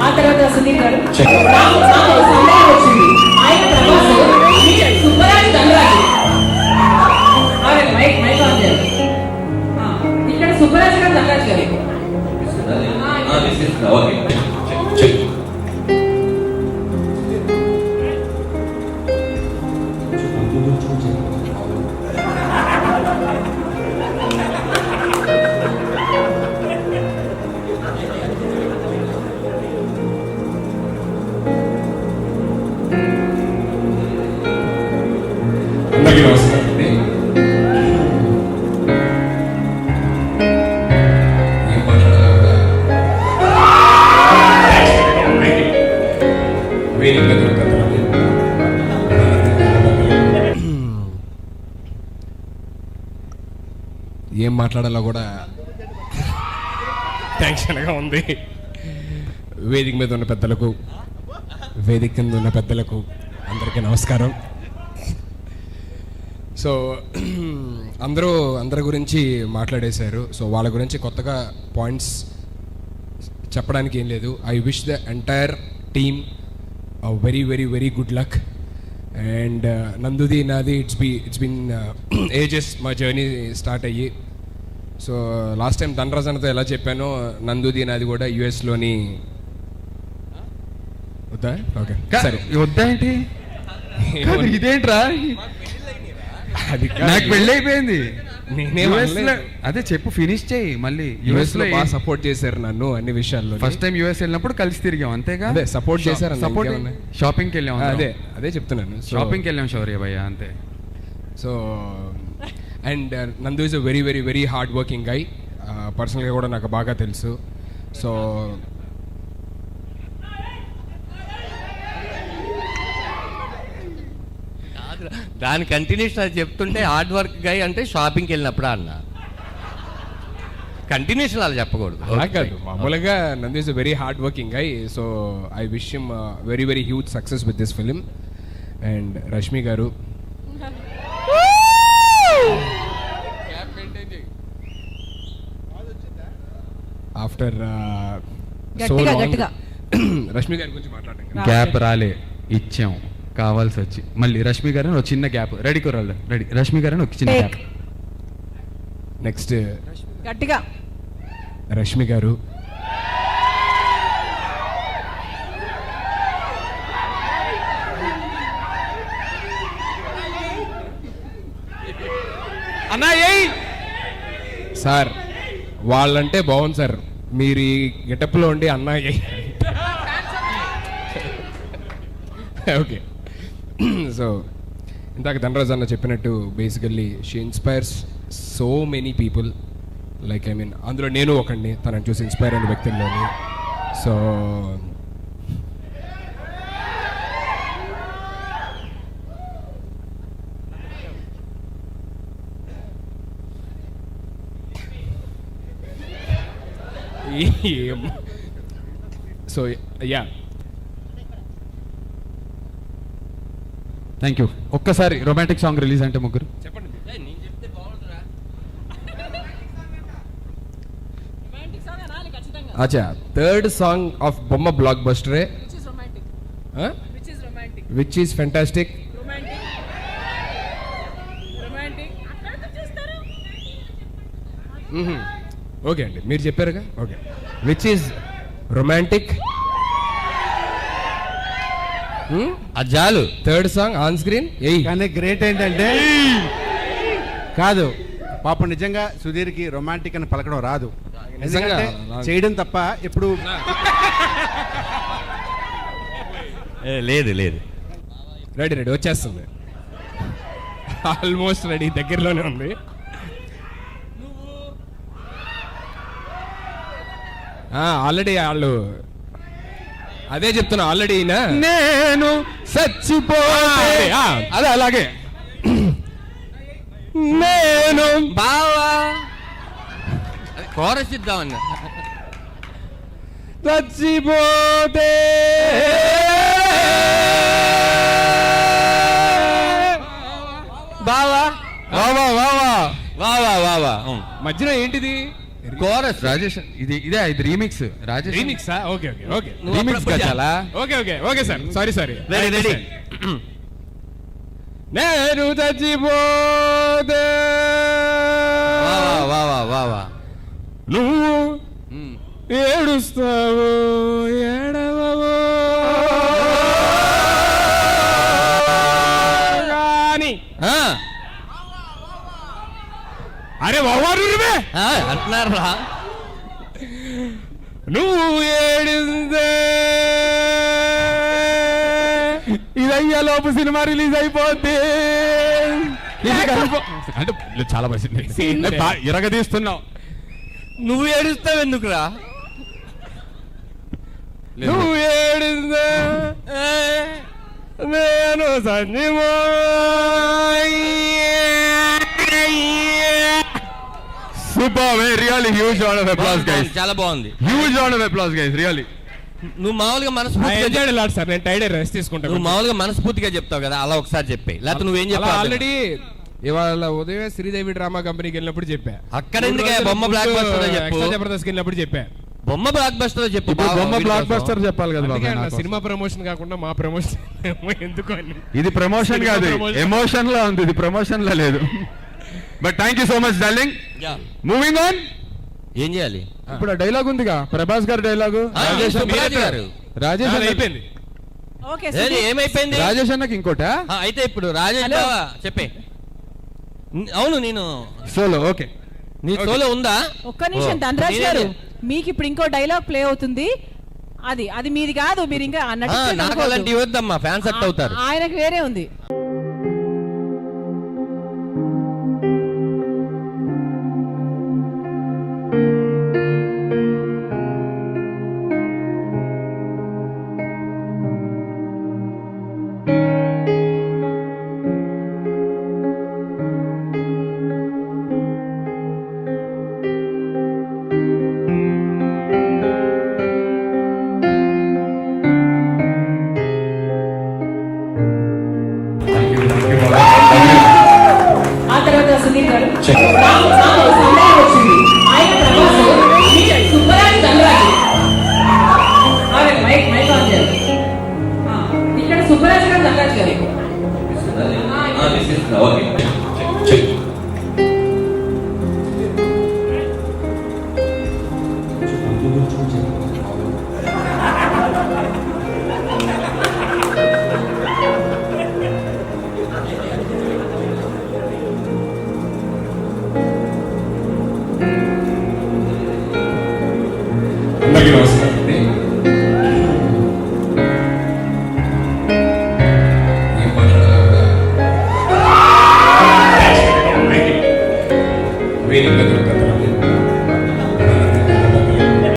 ఆ తర్వాత సుధీర్ గారు నాకు సందేహం వచ్చింది. ఆయన ప్రభాస్, సుబ్బరాజు ధనరాజు. మైక్ ఆన్ చేయాలి. ఇక్కడ సుబ్బరాజు గారు ధనరాజు గారు. ఏం మాట్లాడాలో కూడా టెన్షన్గా ఉంది. వేదిక మీద ఉన్న పెద్దలకు, వేదిక కింద ఉన్న పెద్దలకు అందరికీ నమస్కారం. సో అందరి గురించి మాట్లాడేశారు. సో వాళ్ళ గురించి కొత్తగా పాయింట్స్ చెప్పడానికి ఏం లేదు. I wish the entire team very very very good luck. And నందుది నాది ఇట్స్ బీన్ ఏజెస్ మా జర్నీ స్టార్ట్ అయ్యి. సో లాస్ట్ టైం ధనరాజ్ అన్నతో ఎలా చెప్పానో, నందుది నాది కూడా యుఎస్లోని వద్దా? ఓకే సరే, వద్దా ఏంటి? ఇదేంట్రా, అది నాకు పెళ్ళి అయిపోయింది. నేనే అదే చెప్పు, ఫినిష్ చేయి. మళ్ళీ యుఎస్ లో బాగా సపోర్ట్ చేశారు నన్ను అన్ని విషయాల్లో. ఫస్ట్ టైం యుఎస్ వెళ్ళినప్పుడు కలిసి తిరిగాం, అంతేగా? అదే సపోర్ట్ చేశారు. షాపింగ్కి వెళ్ళాం, అదే చెప్తున్నాను. షాపింగ్కి వెళ్ళాం శౌర్య భయ్య, అంతే. So and Nandu is a very very very hard working guy. పర్సనల్గా కూడా నాకు బాగా తెలుసు. సో దాని కంటిన్యూషన్ అది చెప్తుంటే హార్డ్ వర్క్ గై అంటే షాపింగ్కి వెళ్ళినప్పుడు అన్న కంటిన్యూషన్ అలా చెప్పకూడదు. అలా కాదు, మామూలుగా నందు is a very hard working guy. So I wish him very very huge success with this film. And Rashmi గారు, ఆఫ్టర్ రష్మి గారి గురించి మాట్లాడండి. గ్యాప్ రాలే, ఇచ్చాం కావాల్సి వచ్చి. మళ్ళీ రష్మి గారు ఒక చిన్న గ్యాప్. రెడీ కుర్రాళ్ళు రెడీ. రష్మి గారు ఒక చిన్న గ్యాప్. నెక్స్ట్ గట్టిగా రష్మి గారు, అన్నా ఏయ్ సార్ వాళ్ళంటే బాగుంది సార్, మీరు ఈ గెటప్లో ఉండి అన్నా ఓకే. సో ఇందాక ధనరాజ్ అన్న చెప్పినట్టు basically she inspires so many people. Like I mean అందులో నేను ఒకండి, తనని చూసి ఇన్స్పైర్ అయిన వ్యక్తుల్లోని. So so ya, thank you. ఒక్కసారి రొమాంటిక్ సాంగ్ రిలీజ్ అంటే ముగ్గురు చెప్పండి. అచ్చా, థర్డ్ సాంగ్ ఆఫ్ బొమ్మ బ్లాక్ బస్టరే, విచ్ ఈస్ ఫెంటాస్టిక్. ఓకే అండి, మీరు చెప్పారుగా. Okay, which is romantic. అజ్జాలు థర్డ్ సాంగ్ ఆన్ స్క్రీన్. కానీ గ్రేట్ ఏంటంటే కాదు పాపం, నిజంగా సుధీర్కి రొమాంటిక్ అని పలకడం రాదు, నిజంగా చేయడం తప్ప ఎప్పుడు లేదు లేదు. రెడీ వచ్చేస్తుంది, ఆల్మోస్ట్ రెడీ, దగ్గరలోనే ఉంది. ఆల్రెడీ వాళ్ళు అదే చెప్తున్నా, ఆల్రెడీ నేను చచ్చిపోతే అదే అలాగే నేను బావా కోరస్ ఇద్దామన్నా. చచ్చిపోతే బావా వావా వావా వావా వావా. మధ్యలో ఏంటిది? కోరస్ రాజేష్ ఇది రీమిక్స్ రాజేష్ రీమిక్సా? ఓకే ఓకే ఓకే నువ్వు రీమిక్స్ అప్పుడప్పుడు చాలా okay okay okay sir sorry ready నేను చచ్చిపోతే వా నువ్వు ఏడుస్తావు ఏడవవు కానీ అరే బావారు అంటున్నారా? నువ్వు ఏడిస్తే ఇదయ్యా లోపు సినిమా రిలీజ్ అయిపోద్ది. అంటే చాలా మంచి ఇరగదీస్తున్నావు. నువ్వు ఏడుస్తావు ఎందుకురా? నువ్వు ఏడిస్తే నేను సంజీవో super really huge round of applause guys. చాలా బాగుంది. Huge round of applause guys really. నువ్వు మామూలుగా మనస్ఫూర్తిగా సార్ నేను టైడే రెస్ట్ తీసుకుంటాను. నువ్వు మామూలుగా మనస్ఫూర్తిగా చెప్తావు కదా, అలా ఒకసారి చెప్పే. లేకపోతే నువ్వేం చెప్పావు? ఆల్రెడీ ఇవాళ ఉదయం శ్రీదేవి డ్రామా కంపెనీకి వెళ్ళినప్పుడు చెప్పా. అక్కడ ఎందుకే బొమ్మ బ్లాక్ బస్టర్ చెప్పు. జబర్దస్త్ వెళ్ళినప్పుడు చెప్పా. బొమ్మ బ్లాక్ బస్టర్ చెప్పు. బొమ్మ బ్లాక్ బస్టర్ చెప్పాలి కదా అందుకే బాబు. అన్న సినిమా ప్రమోషన్ కాకుండా మా ప్రమోషన్ ఎందుకు అని. ఇది ప్రమోషన్ కాదు, ఎమోషన్ లో ఉంది. ఇది ప్రమోషన్ లో లేదు. But thank you so much darling. Moving on. ఏం చేయాలి ఇప్పుడు డైలాగ్ ఉందిగా, ప్రభాస్ గారి డైలాగు. రాజేష్ అన్న అయిపోయింది. ఓకే ఏమైపోయింది? రాజేష్ అన్నకి ఇంకోట అయితే ఇప్పుడు రాజేష్ బావ చెప్పే. అవును నేను సోలో. ఓకే నీ సోలో ఉందా? ఒక్క నిమిషం ధనరాజ్ గారు, మీకు ఇప్పుడు ఇంకో డైలాగ్ ప్లే అవుతుంది. అది మీది కాదు, మీరు ఇంకా నాకు అలాంటి ఇవ్వద్దమ్మా, ఫ్యాన్స్ అట్ అవుతారు. ఆయనకు వేరే ఉంది.